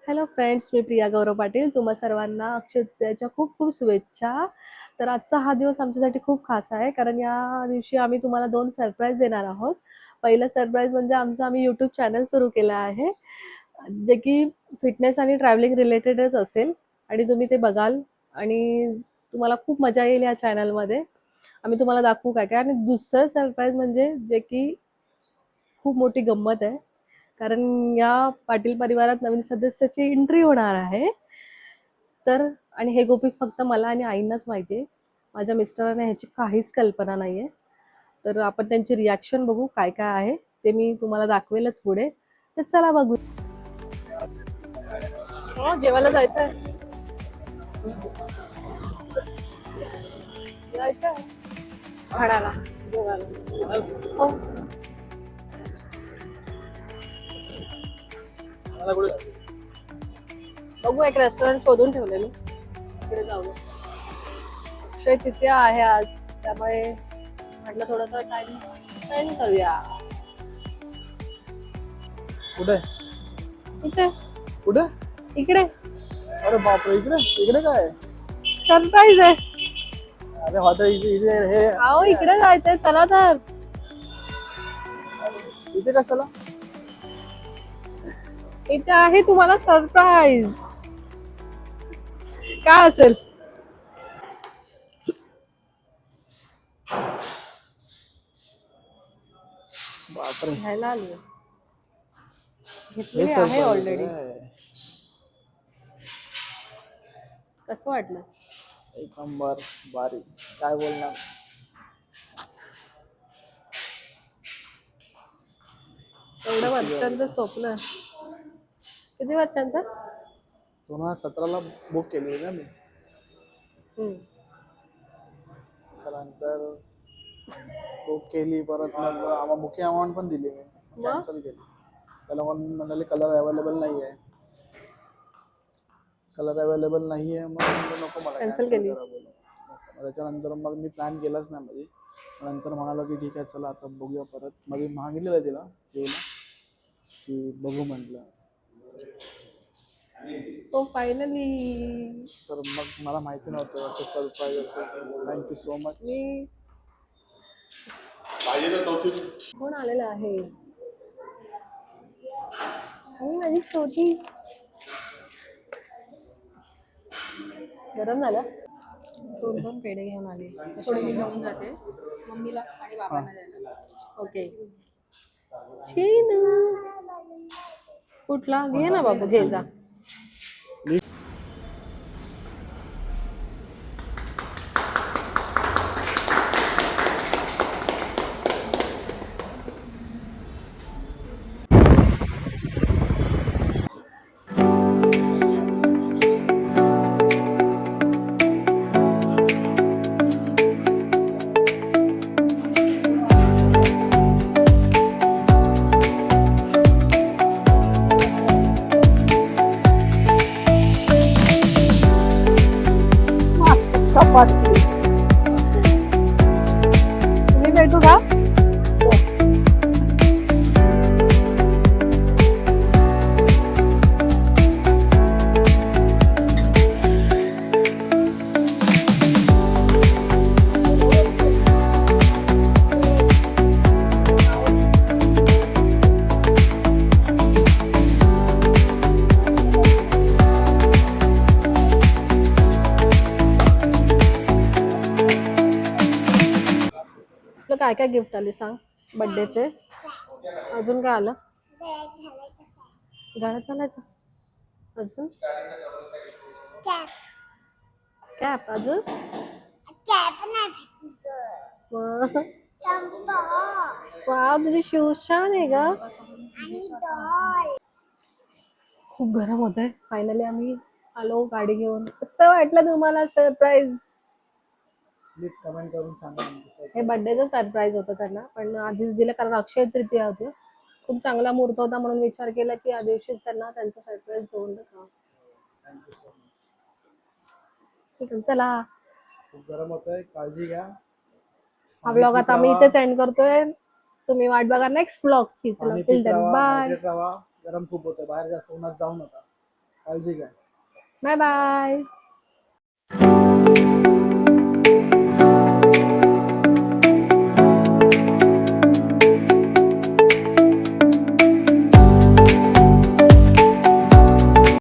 Hello friends, मी प्रिया गौरव पाटील. तुम्हा सर्वांना अक्षय तृतीयेच्या खूप खूप शुभेच्छा. तर आजचा हा दिवस आमच्यासाठी खूप खास आहे, कारण या दिवशी आम्ही तुम्हाला 2 सरप्राईज देणार आहोत. पहिलं सरप्राईज म्हणजे आम्ही यूट्यूब चॅनल सुरू केलं आहे, जे की फिटनेस आणि ट्रॅव्हलिंग रिलेटेडच असेल आणि तुम्ही ते बघाल आणि तुम्हाला खूप मजा येईल या चॅनलमध्ये. आम्ही तुम्हाला दाखवू काय काय. आणि दुसरं सरप्राईज म्हणजे जे की खूप मोठी गंमत आहे, कारण या पाटील परिवारात नवीन सदस्याची एंट्री होणार आहे. तर आणि हे गोपिक फक्त मला आणि आईंनाच माहिती आहे. माझ्या मिस्टरांना ह्याची काहीच कल्पना नाहीये. तर आपण त्यांची रिॲक्शन बघू काय काय आहे, ते मी तुम्हाला दाखवेलच पुढे. तर चला बघू. हो, जेवायला जायचंय. जायचंय ठाण्याला जेवायला. हो, बघू एक रेस्टॉरंट शोधून ठेवले मी, तिकडे जाऊ. अक्षय तृतीया आहे आज, त्यामुळे म्हटलं थोडासा टाइम स्पेंड करूया. कुठे इथे, कुठे? इकडे अरे बापरे, इकडे इकडे काय आहे? सरप्राईज आहे. अरे हॉटेल इथे इथे हे अहो इकडे जायचंय, चला तर. इथे कशाला? इथे आहे तुम्हाला सरप्राईज. काय असेल? बापरे, घ्यायला आली, हे घेतलेली आहे सरप्राईज ऑलरेडी. आहे. कसं वाटलं? एक नंबर, भारी. काय बोलणार? एवढ्या वर्षांचं स्वप्न. किती वर्षांचं? 2017ला बुक केली ना मी. हम्म. त्यानंतर बुक केली, परत मग बुकिंग अमाऊंट पण दिली मी, मग कॅन्सल केली. त्याला म्हणाले कलर अवेलेबल नाही आहे. कलर अवेलेबल नाही आहे, मग म्हणलं नको, मला कॅन्सल कॅन्सल केली. करा बोलू. त्याच्यानंतर मग मी प्लॅन केलाच नाही मध्ये. नंतर म्हणालो की ठीक आहे चला आता बघूया. परत मध्ये मागितलेलं तिला येईल की बघू म्हटलं. हो, फायनली. तर मग मला माहिती नव्हतं असं सरप्राईज असेल. Thank you so much. मी कोण आलेलं आहे? आणि माझी छोटी. गरम झालं. 2-2 पेढे घेऊन आले. थोडे मी घेऊन जाते मम्मीला आणि हां, बाबांना द्यायला. ओके. चीनू. कुठला? घे ना बाबू, घे जा. चपाती. तुम्ही भेटू का? तुला काय काय गिफ्ट आले सांग बर्थडेचे? अजून काय आलं? गाण्यात घालायचं. अजून कॅप. अजून वाव, तुझी शूज छान आहे ग. खूप गरम होत आहे. फायनली आम्ही आलो गाडी घेऊन. कसं वाटलं तुम्हाला सरप्राईज? प्लीज कमेंट करून सांगा हे बर्थडेचं सरप्राईज होतं त्यांना, पण आधीच दिलं कारण अक्षय तृतीया होती. खूप चांगला मुहूर्त होता म्हणून विचार केला की या दिवशीच त्यांना त्यांचं सरप्राईज देऊन टाका. Thank you so much. ठीक आहे, चला. खूप गरम होत आहे, काळजी घ्या. हा पाणी ब्लॉग पित आता आम्ही राहा, इथे सेंड करतोय. तुम्ही वाट बघा नेक्स्ट ब्लॉगची. चला, पाणी टिल पित देन राहा, बाय. हायड्रेट राहा. गरम खूप होतं, बाहेर जास्त उन्हात जाऊ नका. काळजी घ्या. Bye bye.